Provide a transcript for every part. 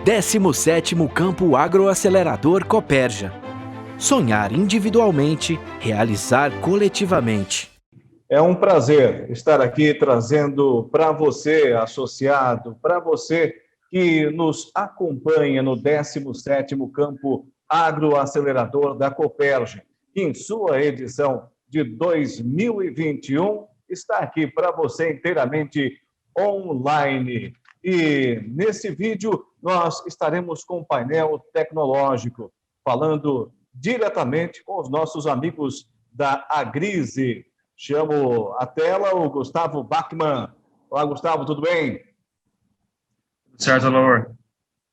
17º Campo Agroacelerador Cooperja. Sonhar individualmente, realizar coletivamente. É um prazer estar aqui trazendo para você, associado, para você que nos acompanha no 17º Campo Agroacelerador da Cooperja, que em sua edição de 2021 está aqui para você inteiramente online. E nesse vídeo nós estaremos com um painel tecnológico, falando diretamente com os nossos amigos da Agrise. Chamo a tela o Gustavo Bachmann. Olá, Gustavo, tudo bem? Certo, Laura.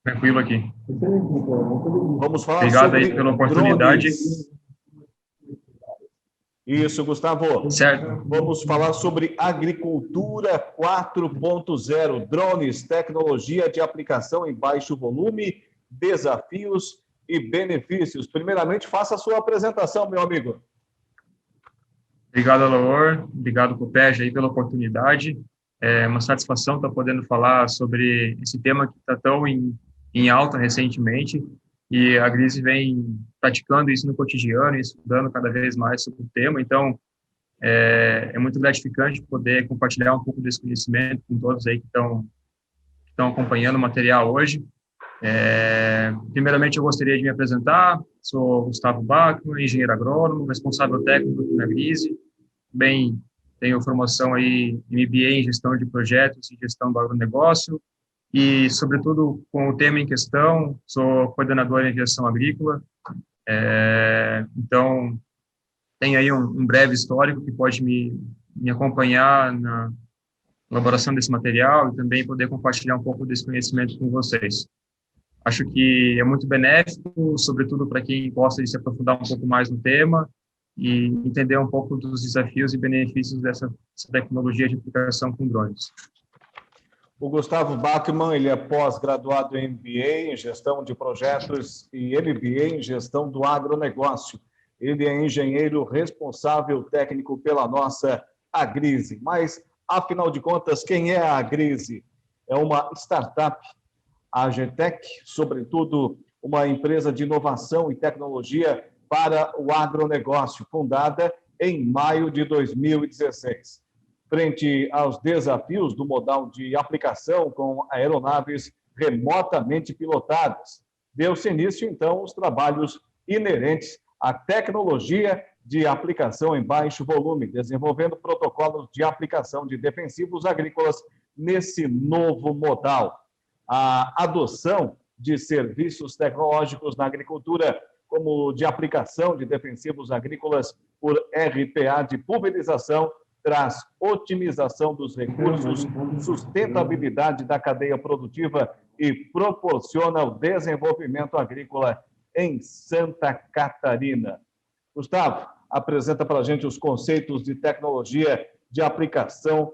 Tranquilo aqui. Vamos falar Obrigado sobre aí pela oportunidade. drones. Isso, Gustavo. Certo. Vamos falar sobre agricultura 4.0, drones, tecnologia de aplicação em baixo volume, desafios e benefícios. Primeiramente, faça a sua apresentação, meu amigo. Obrigado, Laura. Obrigado, Cooperja, aí pela oportunidade. É uma satisfação estar podendo falar sobre esse tema que está tão em alta recentemente, e a Agrise vem praticando isso no cotidiano e estudando cada vez mais sobre o tema. Então, é muito gratificante poder compartilhar um pouco desse conhecimento com todos aí que estão acompanhando o material hoje. Primeiramente, eu gostaria de me apresentar. Sou Gustavo Bachmann, engenheiro agrônomo, responsável técnico aqui na Agrise. Também tenho formação aí em MBA em gestão de projetos e gestão do agronegócio. E, sobretudo, com o tema em questão, sou coordenador em aviação agrícola. Então, tem aí um breve histórico que pode me acompanhar na elaboração desse material e também poder compartilhar um pouco desse conhecimento com vocês. Acho que é muito benéfico, sobretudo para quem gosta de se aprofundar um pouco mais no tema e entender um pouco dos desafios e benefícios dessa tecnologia de aplicação com drones. O Gustavo Bachmann, ele é pós-graduado em MBA em gestão de projetos e MBA em gestão do agronegócio. Ele é engenheiro responsável técnico pela nossa Agrise. Mas, afinal de contas, quem é a Agrise? É uma startup, a AGTEC, sobretudo uma empresa de inovação e tecnologia para o agronegócio, fundada em maio de 2016. Frente aos desafios do modal de aplicação com aeronaves remotamente pilotadas, deu-se início, então, os trabalhos inerentes à tecnologia de aplicação em baixo volume, desenvolvendo protocolos de aplicação de defensivos agrícolas nesse novo modal. A adoção de serviços tecnológicos na agricultura, como de aplicação de defensivos agrícolas por RPA de pulverização, traz otimização dos recursos, sustentabilidade da cadeia produtiva e proporciona o desenvolvimento agrícola em Santa Catarina. Gustavo, apresenta para a gente os conceitos de tecnologia de aplicação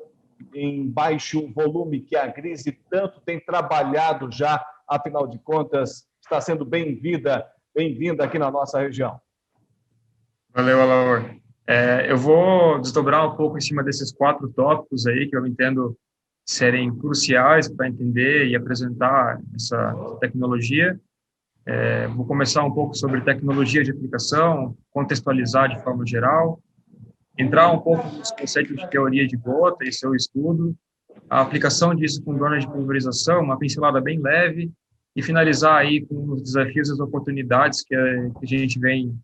em baixo volume que a Agrise tanto tem trabalhado já, afinal de contas, está sendo bem-vinda aqui na nossa região. Valeu, Alaor. Eu vou desdobrar um pouco em cima desses 4 tópicos aí que eu entendo serem cruciais para entender e apresentar essa tecnologia. Vou começar um pouco sobre tecnologia de aplicação, contextualizar de forma geral, entrar um pouco nos conceitos de teoria de gota e seu estudo, a aplicação disso com drones de pulverização, uma pincelada bem leve, e finalizar aí com os desafios e as oportunidades que a gente vem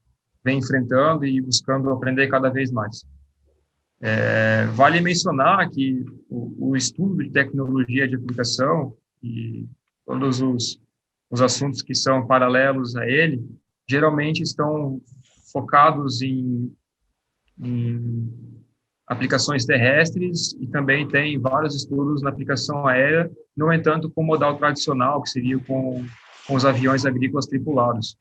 enfrentando e buscando aprender cada vez mais. Vale mencionar que o estudo de tecnologia de aplicação e todos os assuntos que são paralelos a ele, geralmente estão focados em aplicações terrestres e também tem vários estudos na aplicação aérea, no entanto, com o modal tradicional, que seria com os aviões agrícolas tripulados.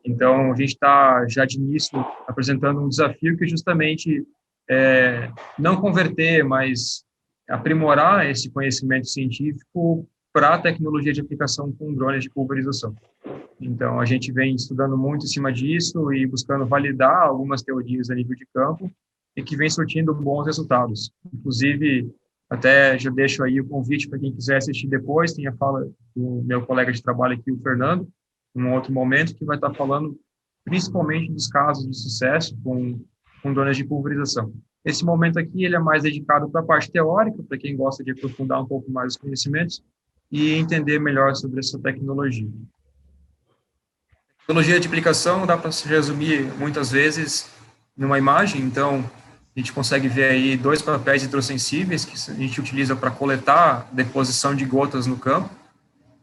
Então, a gente está já de início apresentando um desafio que justamente não converter, mas aprimorar esse conhecimento científico para a tecnologia de aplicação com drones de pulverização. Então, a gente vem estudando muito em cima disso e buscando validar algumas teorias a nível de campo e que vem surtindo bons resultados. Inclusive, Até já deixo aí o convite para quem quiser assistir depois, tem a fala do meu colega de trabalho aqui, o Fernando, em um outro momento, que vai estar falando principalmente dos casos de sucesso com drones de pulverização. Esse momento aqui, ele é mais dedicado para a parte teórica, para quem gosta de aprofundar um pouco mais os conhecimentos e entender melhor sobre essa tecnologia. Tecnologia de aplicação dá para se resumir, muitas vezes, numa imagem. Então, a gente consegue ver aí 2 papéis hidrossensíveis que a gente utiliza para coletar a deposição de gotas no campo,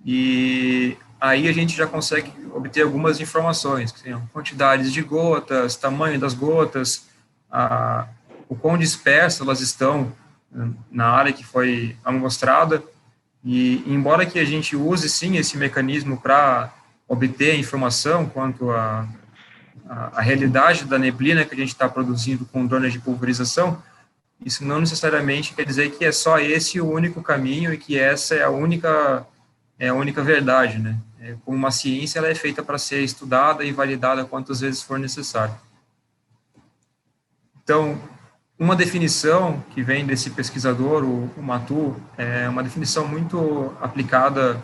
e aí a gente já consegue obter algumas informações, que são quantidades de gotas, tamanho das gotas, o quão dispersas elas estão na área que foi amostrada, e embora que a gente use, sim, esse mecanismo para obter informação quanto à realidade da neblina que a gente está produzindo com drones de pulverização, isso não necessariamente quer dizer que é só esse o único caminho e que essa é a única verdade, né? Como uma ciência, ela é feita para ser estudada e validada quantas vezes for necessário. Então, uma definição que vem desse pesquisador, o Matu, é uma definição muito aplicada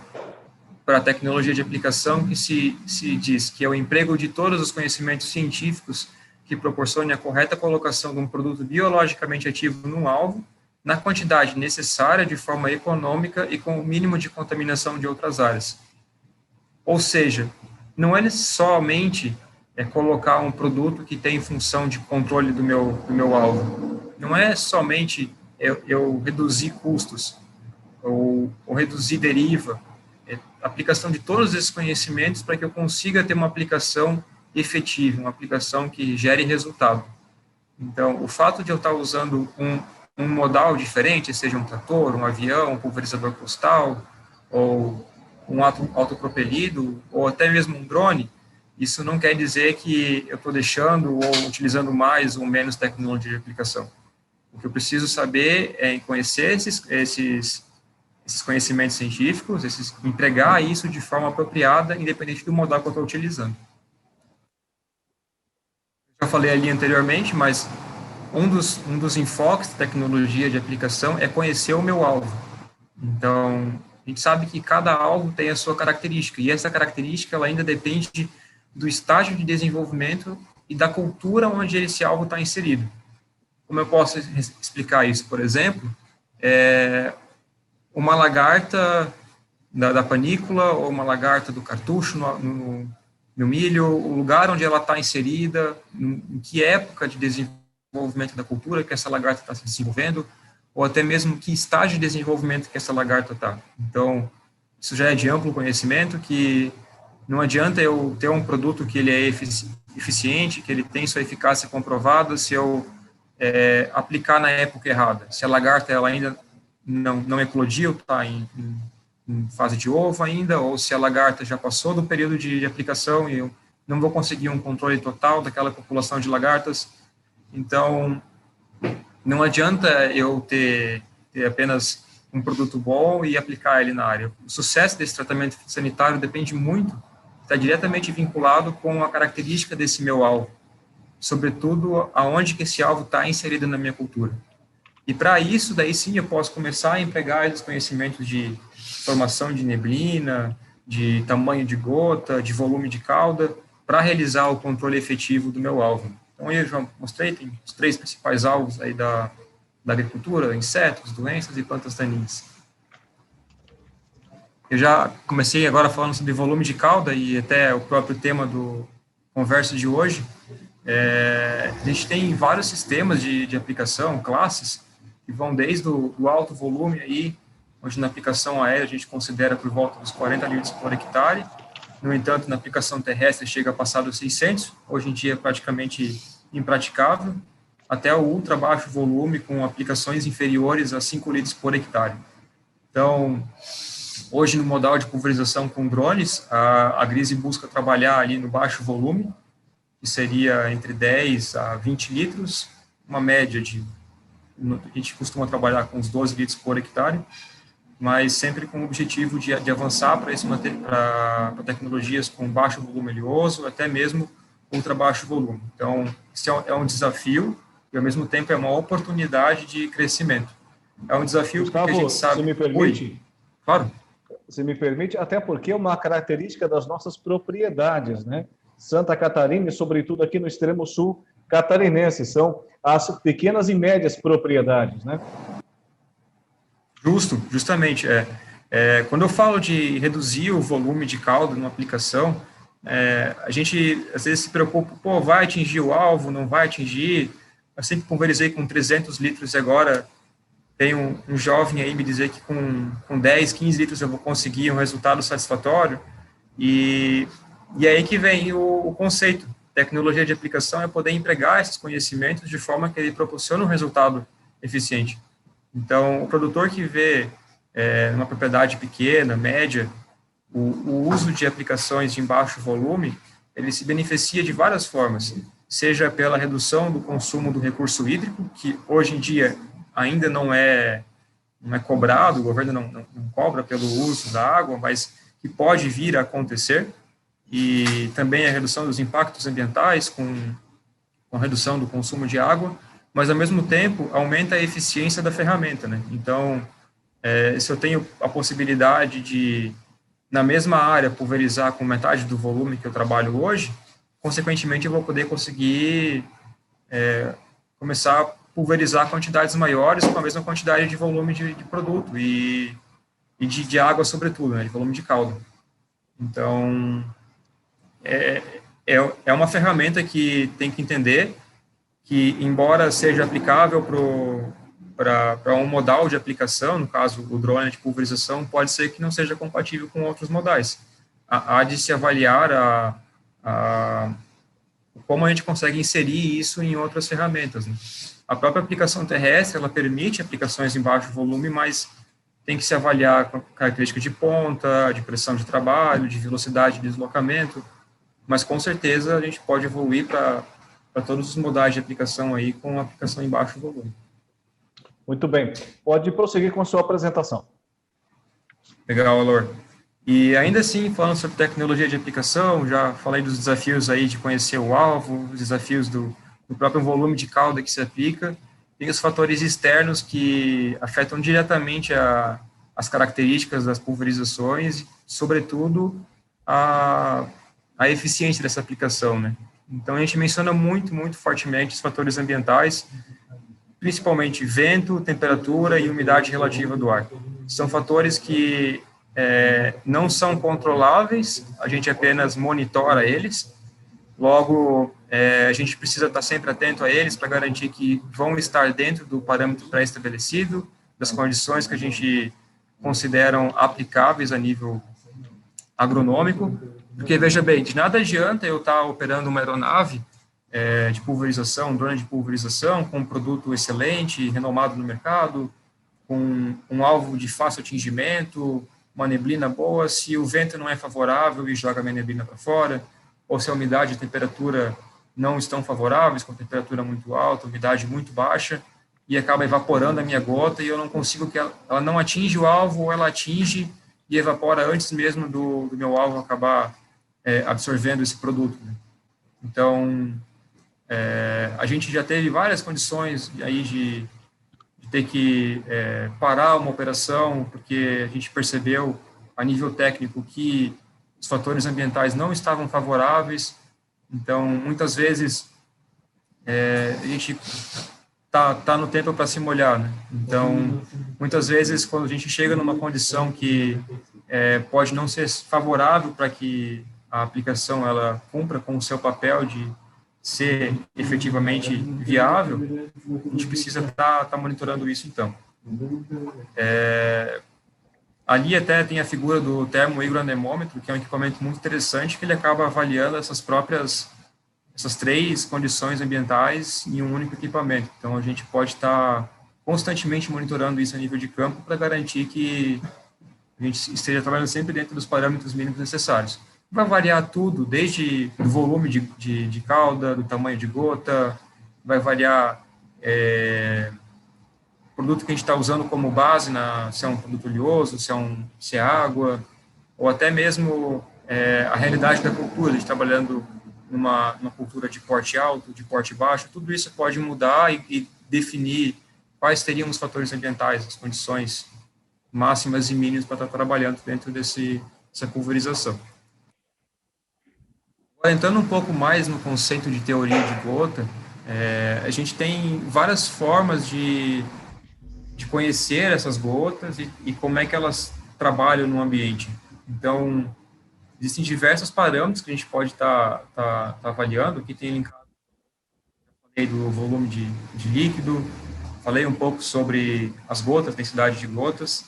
para a tecnologia de aplicação, que se diz que é o emprego de todos os conhecimentos científicos que proporcione a correta colocação de um produto biologicamente ativo num alvo, na quantidade necessária, de forma econômica e com o mínimo de contaminação de outras áreas. Ou seja, não é somente colocar um produto que tem função de controle do meu alvo. Não é somente eu reduzir custos ou reduzir deriva. É a aplicação de todos esses conhecimentos para que eu consiga ter uma aplicação efetiva, uma aplicação que gere resultado. Então, o fato de eu estar usando um modal diferente, seja um trator, um avião, um pulverizador costal, ou um autopropelido, ou até mesmo um drone, isso não quer dizer que eu estou deixando ou utilizando mais ou menos tecnologia de aplicação. O que eu preciso saber é conhecer esses conhecimentos científicos, empregar isso de forma apropriada, independente do modal que eu estou utilizando. Já falei ali anteriormente, mas um dos enfoques da tecnologia de aplicação é conhecer o meu alvo. Então, a gente sabe que cada alvo tem a sua característica, e essa característica ela ainda depende do estágio de desenvolvimento e da cultura onde esse alvo está inserido. Como eu posso explicar isso? Por exemplo, uma lagarta da panícula ou uma lagarta do cartucho no milho, o lugar onde ela está inserida, em que época de desenvolvimento da cultura que essa lagarta está se desenvolvendo, ou até mesmo que estágio de desenvolvimento que essa lagarta está. Então, isso já é de amplo conhecimento, que não adianta eu ter um produto que ele é eficiente, que ele tem sua eficácia comprovada, se eu aplicar na época errada. Se a lagarta ela ainda não eclodiu, está em fase de ovo ainda, ou se a lagarta já passou do período de aplicação e eu não vou conseguir um controle total daquela população de lagartas. Então, não adianta eu ter apenas um produto bom e aplicar ele na área. O sucesso desse tratamento sanitário depende muito, está diretamente vinculado com a característica desse meu alvo, sobretudo aonde que esse alvo está inserido na minha cultura. E para isso, daí sim, eu posso começar a empregar esses conhecimentos de formação de neblina, de tamanho de gota, de volume de cauda, para realizar o controle efetivo do meu alvo. Então, eu já mostrei, tem os 3 principais alvos aí da agricultura: insetos, doenças e plantas daninhas. Eu já comecei agora falando sobre volume de cauda, e até o próprio tema do conversa de hoje. A gente tem vários sistemas de aplicação, classes, que vão desde o alto volume, aí, onde na aplicação aérea a gente considera por volta dos 40 litros por hectare. No entanto, na aplicação terrestre chega a passar dos 600, hoje em dia é praticamente impraticável, até o ultra baixo volume, com aplicações inferiores a 5 litros por hectare. Então, hoje no modal de pulverização com drones, a Grise busca trabalhar ali no baixo volume, que seria entre 10 a 20 litros, uma média a gente costuma trabalhar com uns 12 litros por hectare, mas sempre com o objetivo de avançar para tecnologias com baixo volume oleoso, até mesmo ultra baixo volume. Então, isso é um desafio e, ao mesmo tempo, é uma oportunidade de crescimento. é um desafio porque a Gustavo, gente sabe... se me permite... Oi, claro. Se me permite, até porque é uma característica das nossas propriedades, né? Santa Catarina, e sobretudo aqui no extremo sul catarinense, são as pequenas e médias propriedades, né? Justamente. Quando eu falo de reduzir o volume de caldo numa aplicação, a gente às vezes se preocupa, pô, vai atingir o alvo, não vai atingir. Eu sempre pulverizei com 300 litros e agora tem um jovem aí me dizer que com 10, 15 litros eu vou conseguir um resultado satisfatório. E é aí que vem o conceito. Tecnologia de aplicação é poder empregar esses conhecimentos de forma que ele proporcione um resultado eficiente. Então, o produtor que vê numa propriedade pequena, média, o uso de aplicações de baixo volume, ele se beneficia de várias formas, seja pela redução do consumo do recurso hídrico, que hoje em dia ainda não é cobrado, o governo não cobra pelo uso da água, mas que pode vir a acontecer, e também a redução dos impactos ambientais com a redução do consumo de água, mas, ao mesmo tempo, aumenta a eficiência da ferramenta, né? Então, se eu tenho a possibilidade de, na mesma área, pulverizar com metade do volume que eu trabalho hoje, consequentemente, eu vou poder conseguir começar a pulverizar quantidades maiores com a mesma quantidade de volume de produto e de água, sobretudo, né? De volume de caldo. Então, é uma ferramenta que tem que entender que, embora seja aplicável para um modal de aplicação, no caso, o drone de pulverização, pode ser que não seja compatível com outros modais. Há de se avaliar como a gente consegue inserir isso em outras ferramentas, né? A própria aplicação terrestre, ela permite aplicações em baixo volume, mas tem que se avaliar com característica de ponta, de pressão de trabalho, de velocidade de deslocamento, mas com certeza a gente pode evoluir para todos os modais de aplicação aí com aplicação em baixo volume. Muito bem. Pode prosseguir com a sua apresentação. Legal, Alor. E ainda assim, falando sobre tecnologia de aplicação, já falei dos desafios aí de conhecer o alvo, os desafios do próprio volume de calda que se aplica, tem os fatores externos que afetam diretamente as características das pulverizações, sobretudo a eficiência dessa aplicação, né? Então, a gente menciona muito, muito fortemente os fatores ambientais, principalmente vento, temperatura e umidade relativa do ar. São fatores que não são controláveis, a gente apenas monitora eles, logo, a gente precisa estar sempre atento a eles para garantir que vão estar dentro do parâmetro pré-estabelecido, das condições que a gente consideram aplicáveis a nível agronômico, porque, veja bem, de nada adianta eu estar operando uma aeronave de pulverização, um drone de pulverização, com um produto excelente, renomado no mercado, com um alvo de fácil atingimento, uma neblina boa, se o vento não é favorável e joga a minha neblina para fora, ou se a umidade e a temperatura não estão favoráveis, com temperatura muito alta, umidade muito baixa, e acaba evaporando a minha gota e eu não consigo que ela não atinge o alvo, ou ela atinge e evapora antes mesmo do meu alvo acabar absorvendo esse produto, né? Então, a gente já teve várias condições aí de ter que parar uma operação, porque a gente percebeu, a nível técnico, que os fatores ambientais não estavam favoráveis. Então, muitas vezes, a gente tá no tempo para se molhar, né? Então, muitas vezes, quando a gente chega numa condição que pode não ser favorável para que a aplicação ela cumpra com o seu papel de ser efetivamente viável, a gente precisa estar monitorando isso, então. Ali até tem a figura do termohigroanemômetro, que é um equipamento muito interessante, que ele acaba avaliando essas três condições ambientais em um único equipamento. Então, a gente pode estar constantemente monitorando isso a nível de campo para garantir que a gente esteja trabalhando sempre dentro dos parâmetros mínimos necessários. Vai variar tudo, desde o volume de calda, do tamanho de gota, vai variar o produto que a gente está usando como base, se é um produto oleoso, se é água, ou até mesmo a realidade da cultura, a gente trabalhando numa cultura de porte alto, de porte baixo, tudo isso pode mudar e definir quais seriam os fatores ambientais, as condições máximas e mínimas para estar trabalhando dentro dessa pulverização. Agora, entrando um pouco mais no conceito de teoria de gota, a gente tem várias formas de conhecer essas gotas e como é que elas trabalham no ambiente. Então, existem diversos parâmetros que a gente pode estar avaliando. Aqui tem linkado, falei do volume de líquido, falei um pouco sobre as gotas, densidade de gotas,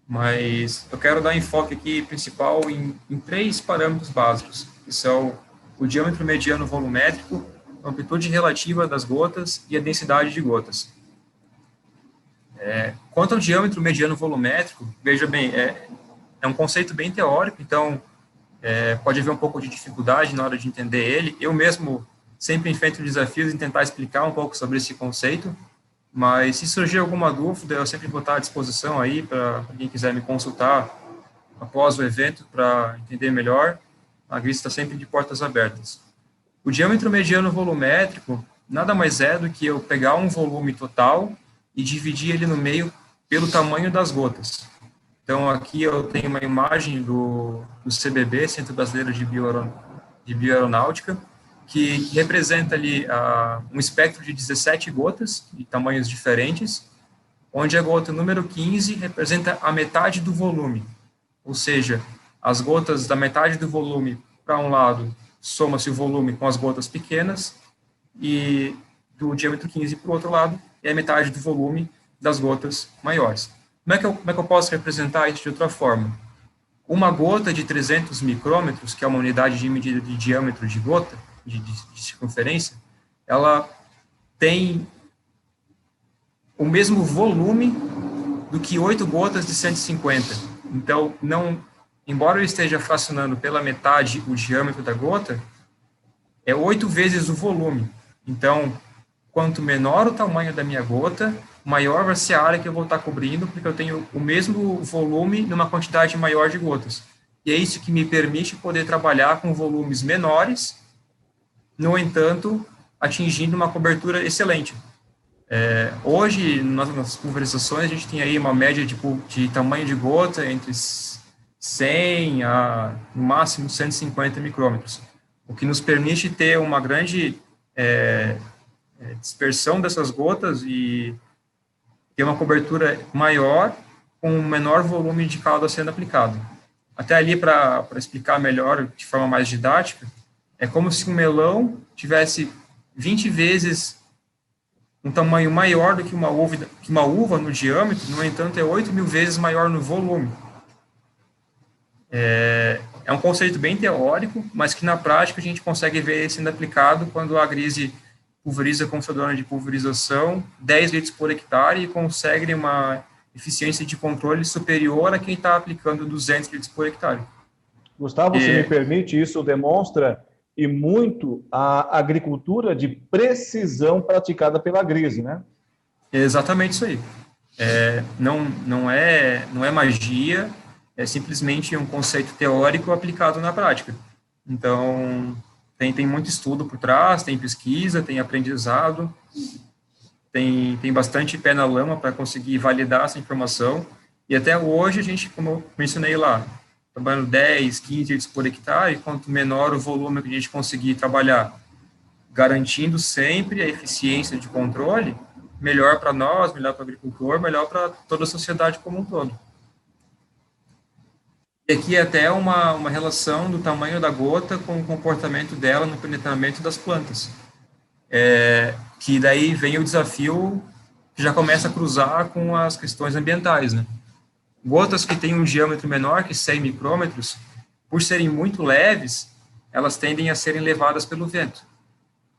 mas eu quero dar enfoque aqui principal em 3 parâmetros básicos, que são o diâmetro mediano volumétrico, a amplitude relativa das gotas e a densidade de gotas. Quanto ao diâmetro mediano volumétrico, veja bem, é um conceito bem teórico, então pode haver um pouco de dificuldade na hora de entender ele. Eu mesmo sempre enfrento desafios em tentar explicar um pouco sobre esse conceito, mas se surgir alguma dúvida, eu sempre vou estar à disposição aí para quem quiser me consultar após o evento para entender melhor. A GRIS está sempre de portas abertas. O diâmetro mediano volumétrico nada mais é do que eu pegar um volume total e dividir ele no meio pelo tamanho das gotas. Então, aqui eu tenho uma imagem do CBB, Centro Brasileiro de Bioaeronáutica, que representa ali um espectro de 17 gotas, de tamanhos diferentes, onde a gota número 15 representa a metade do volume, ou seja, as gotas da metade do volume para um lado, soma-se o volume com as gotas pequenas, e do diâmetro 15 para o outro lado, é a metade do volume das gotas maiores. Como é que eu posso representar isso de outra forma? Uma gota de 300 micrômetros, que é uma unidade de medida de diâmetro de gota, de circunferência, ela tem o mesmo volume do que 8 gotas de 150. Então, embora eu esteja fracionando pela metade o diâmetro da gota, é 8 vezes o volume. Então, quanto menor o tamanho da minha gota, maior vai ser a área que eu vou estar cobrindo, porque eu tenho o mesmo volume numa quantidade maior de gotas. E é isso que me permite poder trabalhar com volumes menores, no entanto, atingindo uma cobertura excelente. Hoje, nas pulverizações, a gente tem aí uma média de tamanho de gota entre 100 a, no máximo, 150 micrômetros, o que nos permite ter uma grande dispersão dessas gotas e ter uma cobertura maior com um menor volume de calda sendo aplicado. Até ali, para explicar melhor, de forma mais didática, é como se um melão tivesse 20 vezes um tamanho maior do que uma uva no diâmetro, no entanto, é 8.000 vezes maior no volume. É um conceito bem teórico, mas que na prática a gente consegue ver sendo aplicado quando a GRIS pulveriza com fedorna de pulverização 10 litros por hectare e consegue uma eficiência de controle superior a quem está aplicando 200 litros por hectare. Gustavo, se me permite, isso demonstra e muito a agricultura de precisão praticada pela GRIS, né? É exatamente isso aí. Não é magia, é simplesmente um conceito teórico aplicado na prática. Então, tem muito estudo por trás, tem pesquisa, tem aprendizado, tem bastante pé na lama para conseguir validar essa informação, e até hoje a gente, como eu mencionei lá, trabalhando 10, 15 litros por hectare, quanto menor o volume que a gente conseguir trabalhar, garantindo sempre a eficiência de controle, melhor para nós, melhor para o agricultor, melhor para toda a sociedade como um todo. E aqui é até uma relação do tamanho da gota com o comportamento dela no penetramento das plantas. Que daí vem o desafio que já começa a cruzar com as questões ambientais, né? Gotas que têm um diâmetro menor que 100 micrômetros, por serem muito leves, elas tendem a serem levadas pelo vento.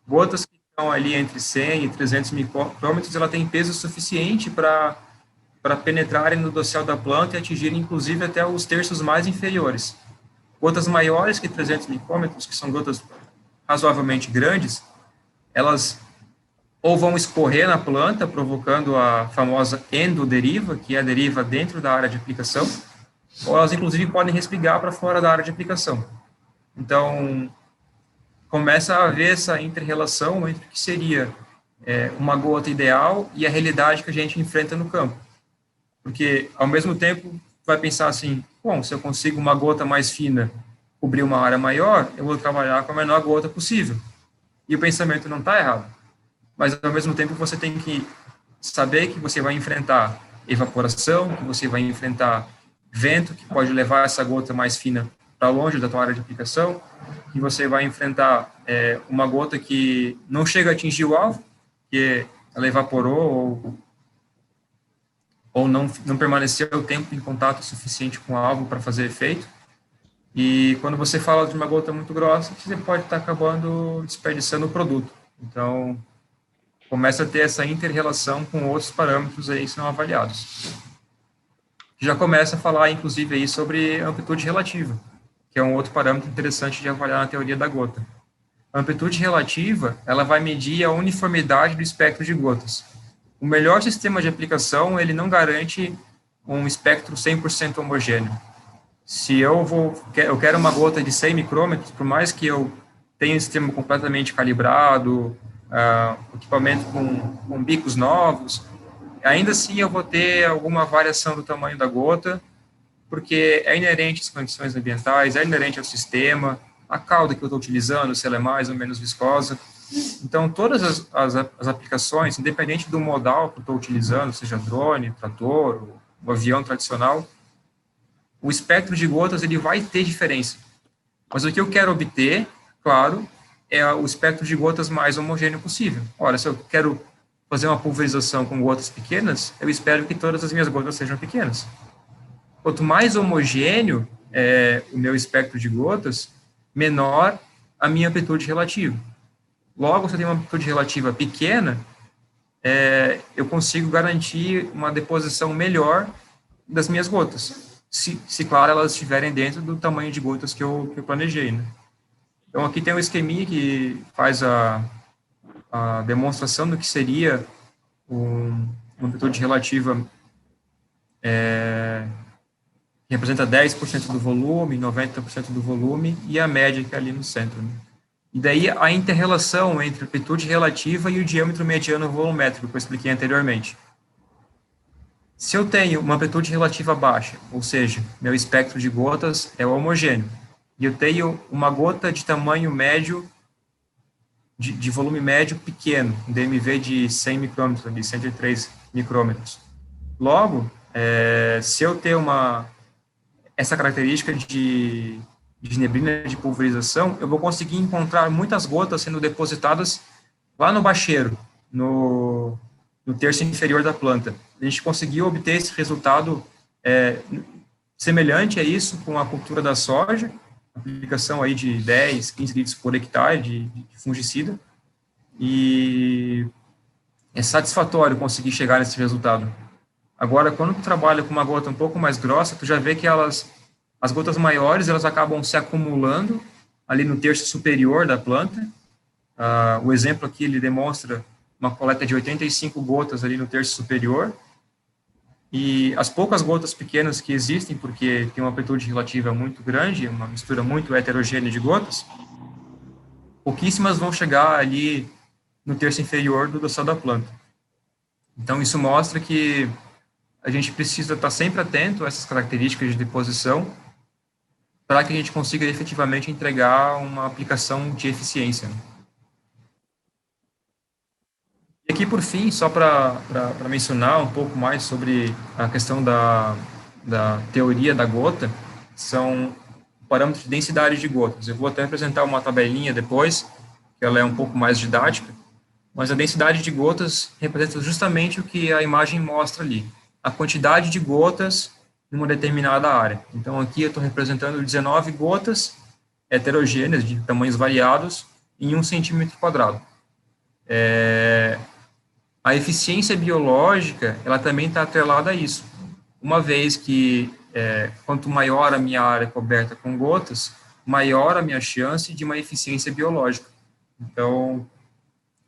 Gotas que estão ali entre 100 e 300 micrômetros, ela tem peso suficiente para penetrarem no dossel da planta e atingirem, inclusive, até os terços mais inferiores. Gotas maiores que 300 micrômetros, que são gotas razoavelmente grandes, elas ou vão escorrer na planta, provocando a famosa endoderiva, que é a deriva dentro da área de aplicação, ou elas, inclusive, podem respingar para fora da área de aplicação. Então, começa a haver essa inter-relação entre o que seria uma gota ideal e a realidade que a gente enfrenta no campo. Porque, ao mesmo tempo, vai pensar assim, bom, se eu consigo uma gota mais fina cobrir uma área maior, eu vou trabalhar com a menor gota possível. E o pensamento não está errado. Mas, ao mesmo tempo, você tem que saber que você vai enfrentar evaporação, que você vai enfrentar vento, que pode levar essa gota mais fina para longe da tua área de aplicação, que você vai enfrentar uma gota que não chega a atingir o alvo, que ela evaporou ou não permaneceu o tempo em contato suficiente com o alvo para fazer efeito. E quando você fala de uma gota muito grossa, você pode estar acabando desperdiçando o produto. Então, começa a ter essa inter-relação com outros parâmetros aí que são avaliados. Já começa a falar, inclusive, aí sobre amplitude relativa, que é um outro parâmetro interessante de avaliar na teoria da gota. A amplitude relativa, ela vai medir a uniformidade do espectro de gotas. O melhor sistema de aplicação, ele não garante um espectro 100% homogêneo. Se eu quero uma gota de 100 micrômetros, por mais que eu tenha um sistema completamente calibrado, equipamento com bicos novos, ainda assim eu vou ter alguma variação do tamanho da gota, porque é inerente às condições ambientais, é inerente ao sistema, a cauda que eu estou utilizando, se ela é mais ou menos viscosa. Então, todas as aplicações, independente do modal que eu estou utilizando, seja drone, trator, o avião tradicional, o espectro de gotas ele vai ter diferença. Mas o que eu quero obter, claro, é o espectro de gotas mais homogêneo possível. Ora, se eu quero fazer uma pulverização com gotas pequenas, eu espero que todas as minhas gotas sejam pequenas. Quanto mais homogêneo é o meu espectro de gotas, menor a minha amplitude relativa. Logo, se eu tenho uma amplitude relativa pequena, eu consigo garantir uma deposição melhor das minhas gotas. Se claro, elas estiverem dentro do tamanho de gotas que eu planejei, né? Então, aqui tem um esqueminha que faz a demonstração do que seria uma amplitude relativa que representa 10% do volume, 90% do volume, e a média que é ali no centro, né? E daí a inter-relação entre a amplitude relativa e o diâmetro mediano volumétrico, que eu expliquei anteriormente. Se eu tenho uma amplitude relativa baixa, ou seja, meu espectro de gotas é homogêneo, e eu tenho uma gota de tamanho médio, de volume médio pequeno, um DMV de 100 micrômetros, de 103 micrômetros. Logo, se eu ter essa característica de neblina de pulverização, eu vou conseguir encontrar muitas gotas sendo depositadas lá no bacheiro, no terço inferior da planta. A gente conseguiu obter esse resultado semelhante a isso com a cultura da soja, aplicação aí de 10, 15 litros por hectare de fungicida, e é satisfatório conseguir chegar nesse resultado. Agora, quando tu trabalha com uma gota um pouco mais grossa, tu já vê que as gotas maiores, elas acabam se acumulando ali no terço superior da planta. O exemplo aqui, ele demonstra uma coleta de 85 gotas ali no terço superior, e as poucas gotas pequenas que existem, porque tem uma amplitude relativa muito grande, uma mistura muito heterogênea de gotas, pouquíssimas vão chegar ali no terço inferior do dossel da planta. Então, isso mostra que a gente precisa estar sempre atento a essas características de deposição para que a gente consiga efetivamente entregar uma aplicação de eficiência. E aqui, por fim, só para mencionar um pouco mais sobre a questão da teoria da gota, são parâmetros de densidade de gotas. Eu vou até apresentar uma tabelinha depois, que ela é um pouco mais didática, mas a densidade de gotas representa justamente o que a imagem mostra ali, a quantidade de gotas numa determinada área. Então, aqui eu estou representando 19 gotas heterogêneas, de tamanhos variados, em 1 centímetro quadrado. A eficiência biológica, ela também está atrelada a isso. Uma vez que, quanto maior a minha área coberta com gotas, maior a minha chance de uma eficiência biológica. Então,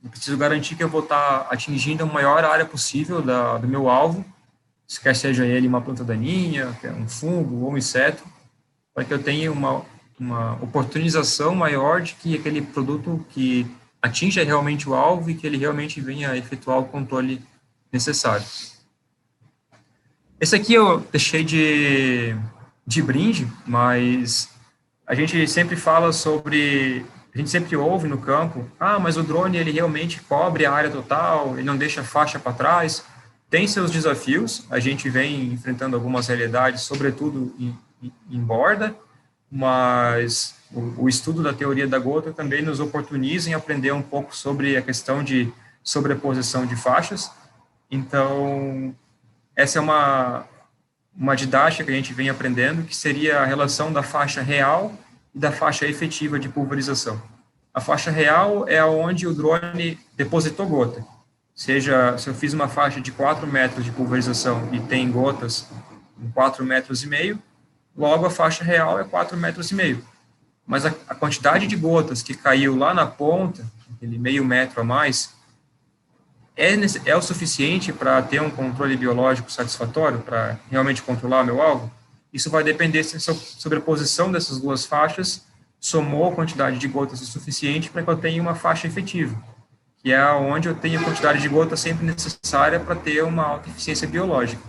eu preciso garantir que eu vou estar atingindo a maior área possível do meu alvo, quer seja ele uma planta daninha, um fungo ou um inseto, para que eu tenha uma oportunização maior de que aquele produto que atinja realmente o alvo e que ele realmente venha efetuar o controle necessário. Esse aqui eu deixei de brinde, mas a gente sempre fala sobre, a gente sempre ouve no campo, mas o drone ele realmente cobre a área total, ele não deixa faixa para trás. Tem seus desafios, a gente vem enfrentando algumas realidades, sobretudo em borda, mas o estudo da teoria da gota também nos oportuniza em aprender um pouco sobre a questão de sobreposição de faixas. Então, essa é uma didática que a gente vem aprendendo, que seria a relação da faixa real e da faixa efetiva de pulverização. A faixa real é onde o drone depositou gota. Seja, se eu fiz uma faixa de 4 metros de pulverização e tem gotas em 4,5 metros, logo a faixa real é 4,5 metros. Mas a quantidade de gotas que caiu lá na ponta, aquele meio metro a mais, é o suficiente para ter um controle biológico satisfatório, para realmente controlar o meu alvo? Isso vai depender se a sobreposição dessas duas faixas somou a quantidade de gotas o suficiente para que eu tenha uma faixa efetiva, que é onde eu tenho a quantidade de gotas sempre necessária para ter uma alta eficiência biológica.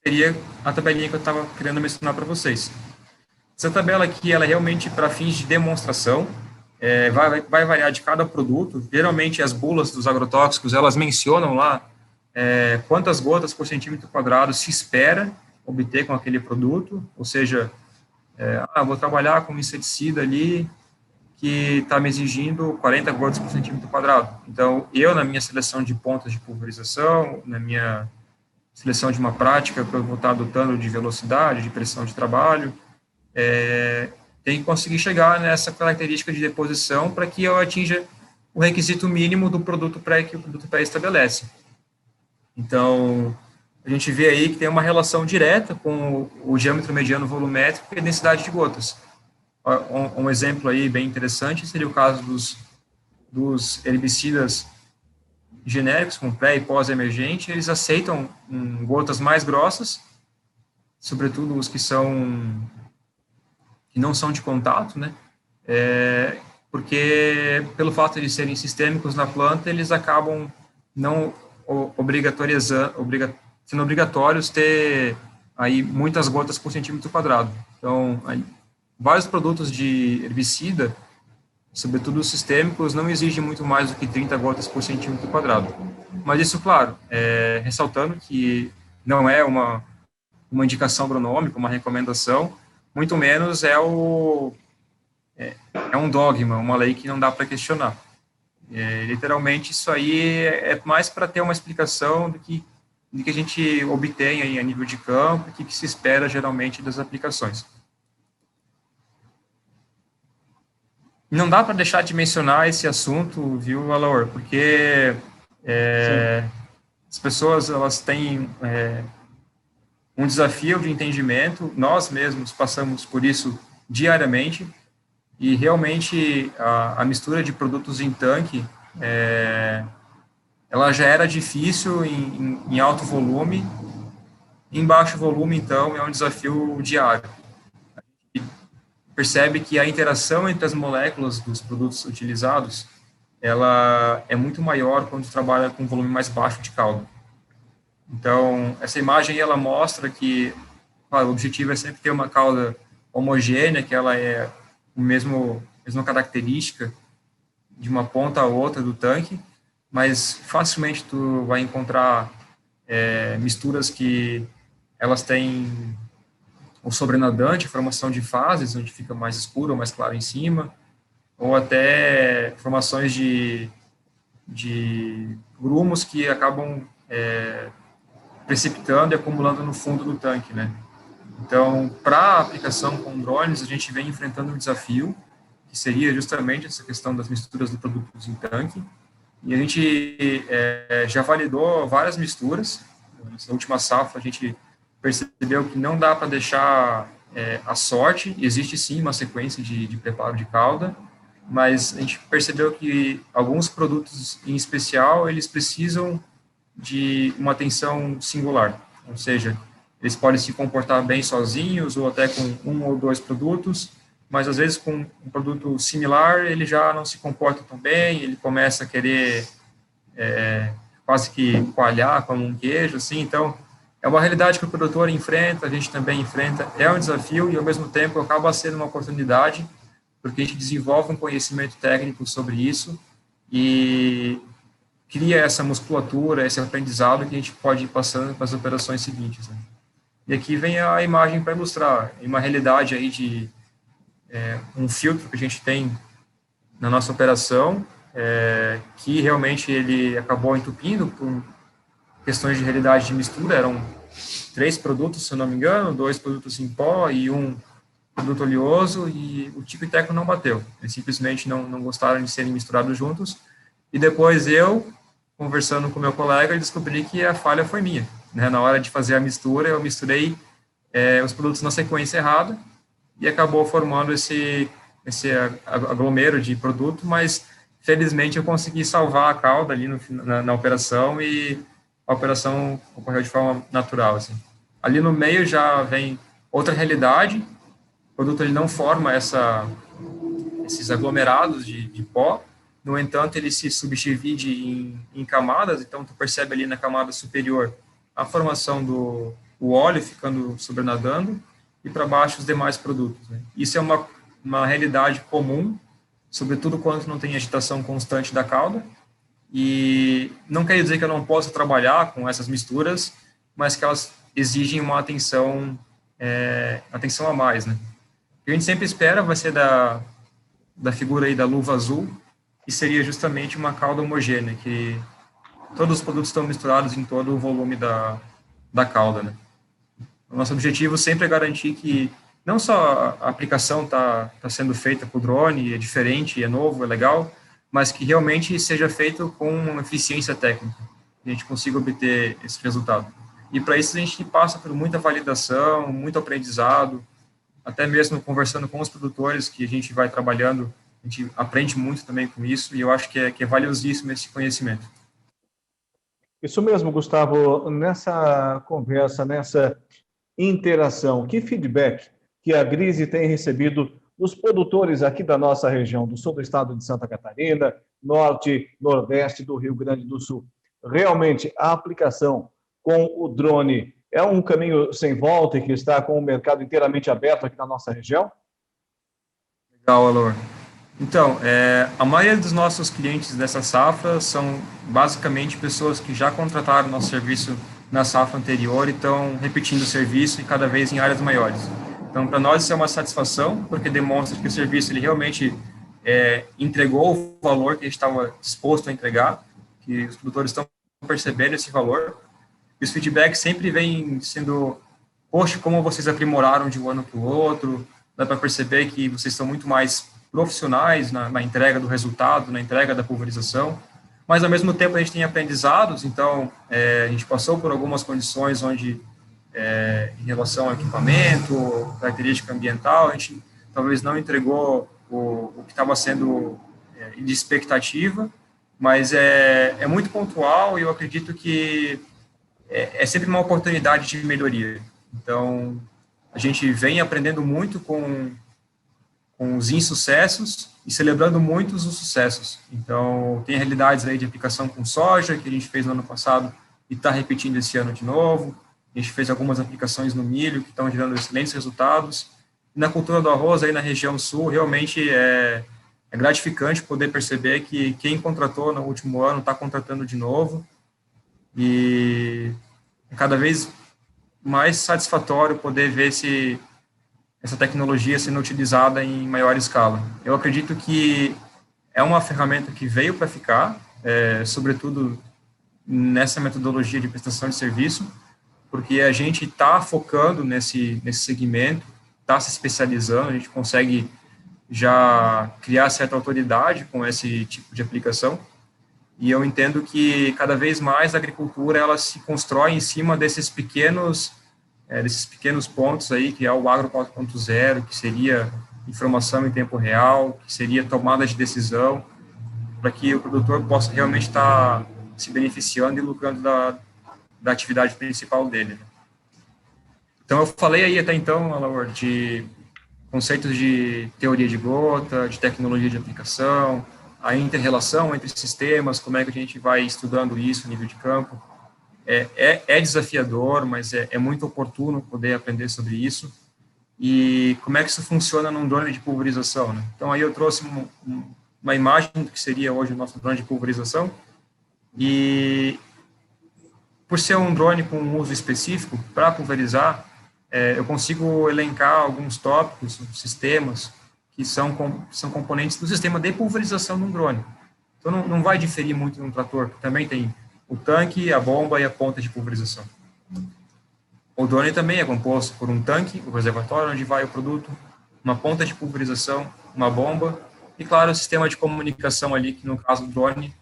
Seria a tabelinha que eu estava querendo mencionar para vocês. Essa tabela aqui, ela é realmente para fins de demonstração, vai variar de cada produto. Geralmente, as bulas dos agrotóxicos, elas mencionam lá quantas gotas por centímetro quadrado se espera obter com aquele produto, ou seja, vou trabalhar com um inseticida ali que está me exigindo 40 gotas por centímetro quadrado. Então, eu, na minha seleção de pontas de pulverização, na minha seleção de uma prática que eu vou estar adotando de velocidade, de pressão de trabalho, tem que conseguir chegar nessa característica de deposição para que eu atinja o requisito mínimo do produto que o produto pré-estabelece. Então, a gente vê aí que tem uma relação direta com o diâmetro mediano volumétrico e a densidade de gotas. Um exemplo aí bem interessante seria o caso dos herbicidas genéricos, com pré e pós-emergente. Eles aceitam gotas mais grossas, sobretudo os que não são de contato, né? Porque pelo fato de serem sistêmicos na planta, eles acabam não sendo obrigatórios ter aí muitas gotas por centímetro quadrado. Então, vários produtos de herbicida, sobretudo os sistêmicos, não exigem muito mais do que 30 gotas por centímetro quadrado. Mas isso, claro, ressaltando que não é uma indicação agronômica, uma recomendação, muito menos é um dogma, uma lei que não dá para questionar. Literalmente, isso aí é mais para ter uma explicação do que a gente obtém aí a nível de campo e que se espera geralmente das aplicações. Não dá para deixar de mencionar esse assunto, viu, Alaor? Porque as pessoas, elas têm um desafio de entendimento, nós mesmos passamos por isso diariamente, e realmente a mistura de produtos em tanque, ela já era difícil em alto volume, em baixo volume, então, é um desafio diário. Percebe que a interação entre as moléculas dos produtos utilizados, ela é muito maior quando trabalha com volume mais baixo de calda. Então, essa imagem, ela mostra que, claro, o objetivo é sempre ter uma calda homogênea, que ela é a mesma característica de uma ponta a outra do tanque, mas facilmente tu vai encontrar misturas que elas têm o sobrenadante, formação de fases, onde fica mais escuro ou mais claro em cima, ou até formações de grumos que acabam precipitando e acumulando no fundo do tanque, né? Então, para a aplicação com drones, a gente vem enfrentando um desafio, que seria justamente essa questão das misturas de produtos em tanque, e a gente já validou várias misturas. Nessa última safra, a gente percebeu que não dá para deixar a sorte, existe sim uma sequência de preparo de calda, mas a gente percebeu que alguns produtos em especial, eles precisam de uma atenção singular, ou seja, eles podem se comportar bem sozinhos ou até com um ou dois produtos, mas às vezes com um produto similar ele já não se comporta tão bem, ele começa a querer quase que coalhar como um queijo, assim, então é uma realidade que o produtor enfrenta, a gente também enfrenta, é um desafio e ao mesmo tempo acaba sendo uma oportunidade, porque a gente desenvolve um conhecimento técnico sobre isso e cria essa musculatura, esse aprendizado que a gente pode ir passando para as operações seguintes, né? E aqui vem a imagem para ilustrar uma realidade aí de um filtro que a gente tem na nossa operação, que realmente ele acabou entupindo por questões de realidade de mistura, eram 3 produtos, se eu não me engano, 2 produtos em pó e um produto oleoso, e o Tico e Teco não bateu, eles simplesmente não gostaram de serem misturados juntos, e depois eu, conversando com meu colega, descobri que a falha foi minha, né? Na hora de fazer a mistura, eu misturei os produtos na sequência errada, e acabou formando esse aglomero de produto, mas felizmente eu consegui salvar a cauda ali na operação e a operação ocorreu de forma natural, assim. Ali no meio já vem outra realidade, o produto ele não forma esses aglomerados de pó, no entanto ele se subdivide em camadas, então tu percebe ali na camada superior a formação do óleo ficando sobrenadando, e para baixo os demais produtos, né? Isso é uma realidade comum, sobretudo quando não tem agitação constante da cauda, e não quer dizer que eu não possa trabalhar com essas misturas, mas que elas exigem uma atenção a mais, né? O que a gente sempre espera vai ser da figura aí da luva azul, que seria justamente uma cauda homogênea, que todos os produtos estão misturados em todo o volume da cauda, né? O nosso objetivo sempre é garantir que não só a aplicação está sendo feita por drone, é diferente, é novo, é legal, mas que realmente seja feito com uma eficiência técnica, que a gente consiga obter esse resultado. E para isso a gente passa por muita validação, muito aprendizado, até mesmo conversando com os produtores que a gente vai trabalhando, a gente aprende muito também com isso, e eu acho que é valiosíssimo esse conhecimento. Isso mesmo, Gustavo. Nessa conversa, nessa interação, que feedback que a Grise tem recebido dos produtores aqui da nossa região, do sul do estado de Santa Catarina, norte, nordeste do Rio Grande do Sul? Realmente, a aplicação com o drone é um caminho sem volta e que está com o mercado inteiramente aberto aqui na nossa região? Legal, Alor. Então, a maioria dos nossos clientes dessa safra são basicamente pessoas que já contrataram nosso serviço na safra anterior e estão repetindo o serviço e cada vez em áreas maiores. Então, para nós isso é uma satisfação, porque demonstra que o serviço ele realmente entregou o valor que a gente estava disposto a entregar, que os produtores estão percebendo esse valor. E os feedbacks sempre vêm sendo, poxa, como vocês aprimoraram de um ano para o outro, dá para perceber que vocês estão muito mais profissionais na entrega do resultado, na entrega da pulverização, mas ao mesmo tempo a gente tem aprendizados, então a gente passou por algumas condições onde, em relação ao equipamento, característica ambiental, a gente talvez não entregou o que estava sendo de expectativa, mas é muito pontual e eu acredito que é sempre uma oportunidade de melhoria. Então, a gente vem aprendendo muito com os insucessos e celebrando muitos os sucessos. Então, tem realidades aí de aplicação com soja, que a gente fez no ano passado e está repetindo esse ano de novo. A gente fez algumas aplicações no milho, que estão gerando excelentes resultados. E na cultura do arroz, aí na região sul, realmente é gratificante poder perceber que quem contratou no último ano está contratando de novo. E é cada vez mais satisfatório poder ver essa tecnologia sendo utilizada em maior escala. Eu acredito que é uma ferramenta que veio para ficar, sobretudo nessa metodologia de prestação de serviço, porque a gente está focando nesse segmento, está se especializando, a gente consegue já criar certa autoridade com esse tipo de aplicação, e eu entendo que cada vez mais a agricultura ela se constrói em cima desses pequenos pontos aí, que é o Agro 4.0, que seria informação em tempo real, que seria tomada de decisão, para que o produtor possa realmente estar se beneficiando e lucrando da atividade principal dele. Então, eu falei aí até então, Alaor, de conceitos de teoria de gota, de tecnologia de aplicação, a inter-relação entre sistemas, como é que a gente vai estudando isso a nível de campo. É desafiador, mas é muito oportuno poder aprender sobre isso. E como é que isso funciona num drone de pulverização, né? Então, aí eu trouxe uma imagem do que seria hoje o nosso drone de pulverização. E, por ser um drone com um uso específico para pulverizar, eu consigo elencar alguns tópicos, sistemas, que são componentes do sistema de pulverização de um drone. Então, não vai diferir muito de um trator, que também tem o tanque, a bomba e a ponta de pulverização. O drone também é composto por um tanque, o reservatório onde vai o produto, uma ponta de pulverização, uma bomba e, claro, o sistema de comunicação ali, que no caso do drone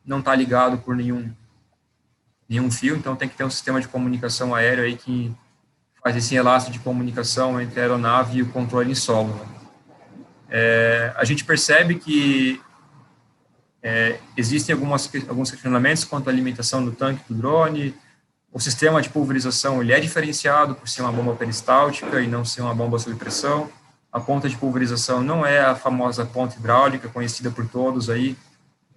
não está ligado por nenhum fio, então tem que ter um sistema de comunicação aéreo aí que faz esse enlace de comunicação entre a aeronave e o controle em solo, né? A gente percebe que existem alguns questionamentos quanto à limitação do tanque do drone. O sistema de pulverização ele é diferenciado por ser uma bomba peristáltica e não ser uma bomba sob pressão. A ponta de pulverização não é a famosa ponta hidráulica, conhecida por todos aí,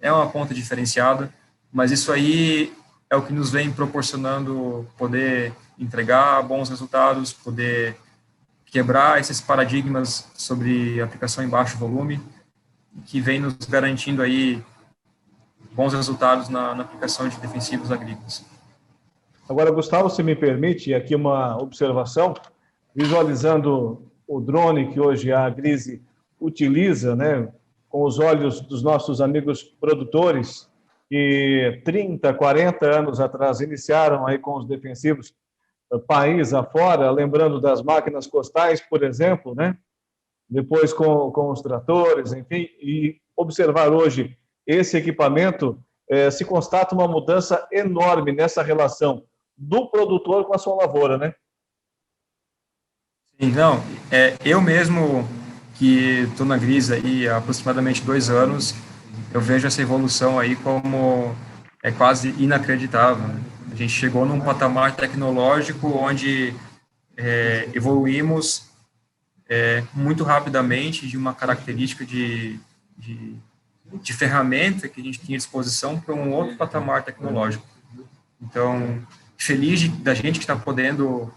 é uma ponta diferenciada, mas isso aí é o que nos vem proporcionando poder entregar bons resultados, poder quebrar esses paradigmas sobre aplicação em baixo volume, que vem nos garantindo aí bons resultados na aplicação de defensivos agrícolas. Agora, Gustavo, se me permite, aqui uma observação, visualizando o drone que hoje a Grise utiliza, né, com os olhos dos nossos amigos produtores, que 30, 40 anos atrás iniciaram aí com os defensivos país afora, lembrando das máquinas costais, por exemplo, né? Depois com os tratores, enfim, e observar hoje esse equipamento, se constata uma mudança enorme nessa relação do produtor com a sua lavoura, né? Sim, não, eu mesmo, que estou na Grise aí há aproximadamente 2 anos, eu vejo essa evolução aí como quase inacreditável, né? A gente chegou num patamar tecnológico onde evoluímos muito rapidamente de uma característica de ferramenta que a gente tinha à disposição para um outro patamar tecnológico. Então, feliz da gente que está podendo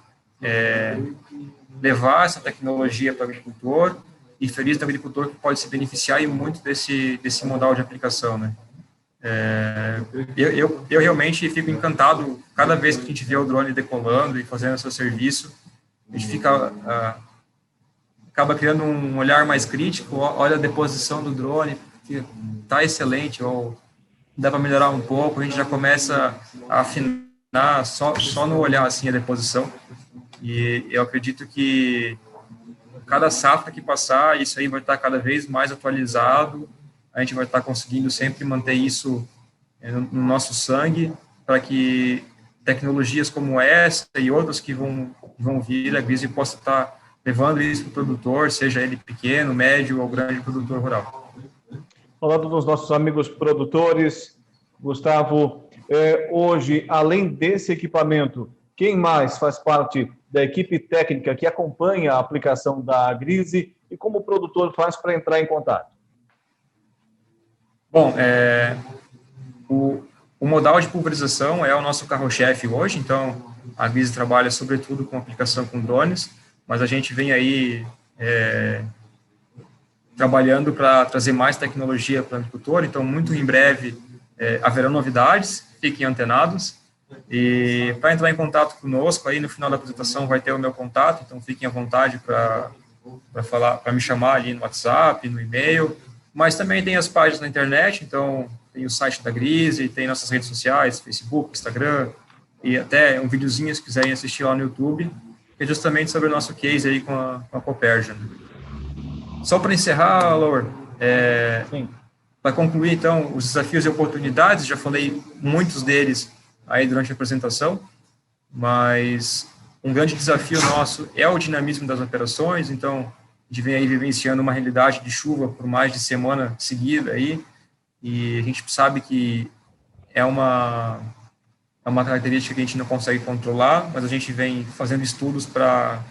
levar essa tecnologia para o agricultor e feliz do agricultor que pode se beneficiar e muito desse modal de aplicação, né? Eu realmente fico encantado cada vez que a gente vê o drone decolando e fazendo seu serviço. A gente acaba criando um olhar mais crítico, olha a deposição do drone, que está excelente, ou dá para melhorar um pouco, a gente já começa a afinar só no olhar assim a deposição. E eu acredito que cada safra que passar, isso aí vai estar cada vez mais atualizado, a gente vai estar conseguindo sempre manter isso no nosso sangue, para que tecnologias como essa e outras que vão vir, a Grise possa estar levando isso para o produtor, seja ele pequeno, médio ou grande produtor rural. Falando dos nossos amigos produtores, Gustavo, hoje, além desse equipamento, quem mais faz parte da equipe técnica que acompanha a aplicação da Grise e como o produtor faz para entrar em contato? Bom, o modal de pulverização é o nosso carro-chefe hoje, então a Grise trabalha sobretudo com aplicação com drones, mas a gente vem aí trabalhando para trazer mais tecnologia para o agricultor, então muito em breve haverão novidades, fiquem antenados. E para entrar em contato conosco, aí no final da apresentação vai ter o meu contato, então fiquem à vontade para me chamar ali no WhatsApp, no e-mail, mas também tem as páginas na internet, então tem o site da Grise, tem nossas redes sociais, Facebook, Instagram, e até um videozinho se quiserem assistir lá no YouTube, que é justamente sobre o nosso case aí com a Copérgia. Só para encerrar, Laura, para concluir então os desafios e oportunidades, já falei muitos deles aí durante a apresentação, mas um grande desafio nosso é o dinamismo das operações, então a gente vem aí vivenciando uma realidade de chuva por mais de semana seguida aí, e a gente sabe que é uma característica que a gente não consegue controlar, mas a gente vem fazendo estudos para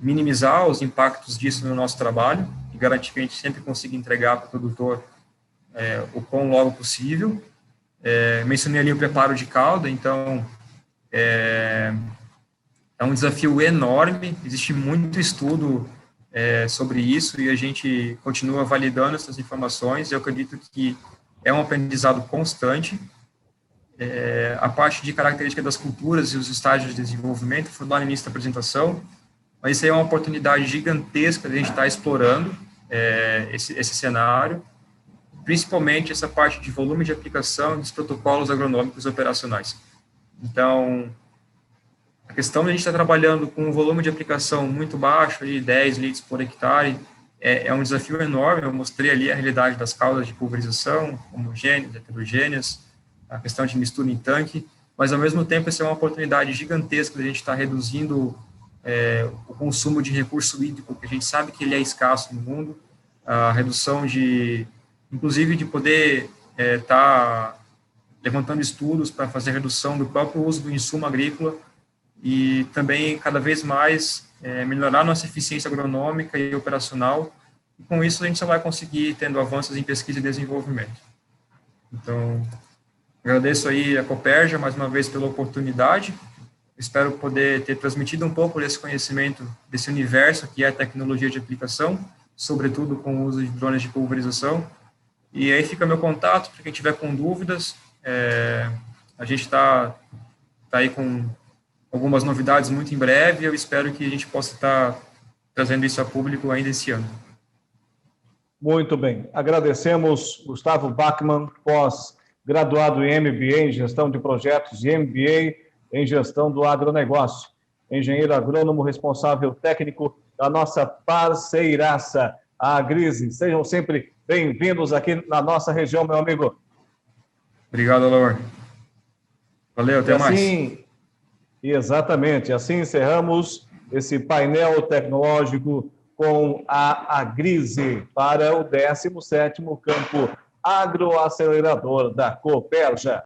minimizar os impactos disso no nosso trabalho e garantir que a gente sempre consiga entregar para o produtor o quão logo possível. Mencionei ali o preparo de calda, então é um desafio enorme, existe muito estudo sobre isso e a gente continua validando essas informações. Eu acredito que é um aprendizado constante. A parte de característica das culturas e os estágios de desenvolvimento foi lá no início da apresentação, mas isso aí é uma oportunidade gigantesca de a gente estar explorando esse cenário, principalmente essa parte de volume de aplicação dos protocolos agronômicos operacionais. Então, a questão de a gente estar trabalhando com um volume de aplicação muito baixo, ali 10 litros por hectare, é um desafio enorme. Eu mostrei ali a realidade das caudas de pulverização, homogêneas, heterogêneas, a questão de mistura em tanque, mas, ao mesmo tempo, essa é uma oportunidade gigantesca de a gente estar reduzindo o consumo de recurso hídrico, que a gente sabe que ele é escasso no mundo, a redução inclusive, de poder estar levantando estudos para fazer a redução do próprio uso do insumo agrícola e também, cada vez mais, melhorar nossa eficiência agronômica e operacional, e com isso a gente só vai conseguir tendo avanços em pesquisa e desenvolvimento. Então, agradeço aí a Cooperja, mais uma vez, pela oportunidade. Espero poder ter transmitido um pouco desse conhecimento, desse universo que é a tecnologia de aplicação, sobretudo com o uso de drones de pulverização. E aí fica meu contato, para quem tiver com dúvidas. A gente está aí com algumas novidades muito em breve, e eu espero que a gente possa estar trazendo isso a público ainda esse ano. Muito bem. Agradecemos Gustavo Bachmann, pós-graduado em MBA em Gestão de Projetos e MBA em Gestão do Agronegócio, engenheiro agrônomo responsável técnico da nossa parceiraça, a Agrise. Sejam sempre bem-vindos aqui na nossa região, meu amigo. Obrigado, Alaor. Valeu, até mais. Exatamente, assim encerramos esse painel tecnológico com a Agrise para o 17º Campo Agroacelerador da Cooperja.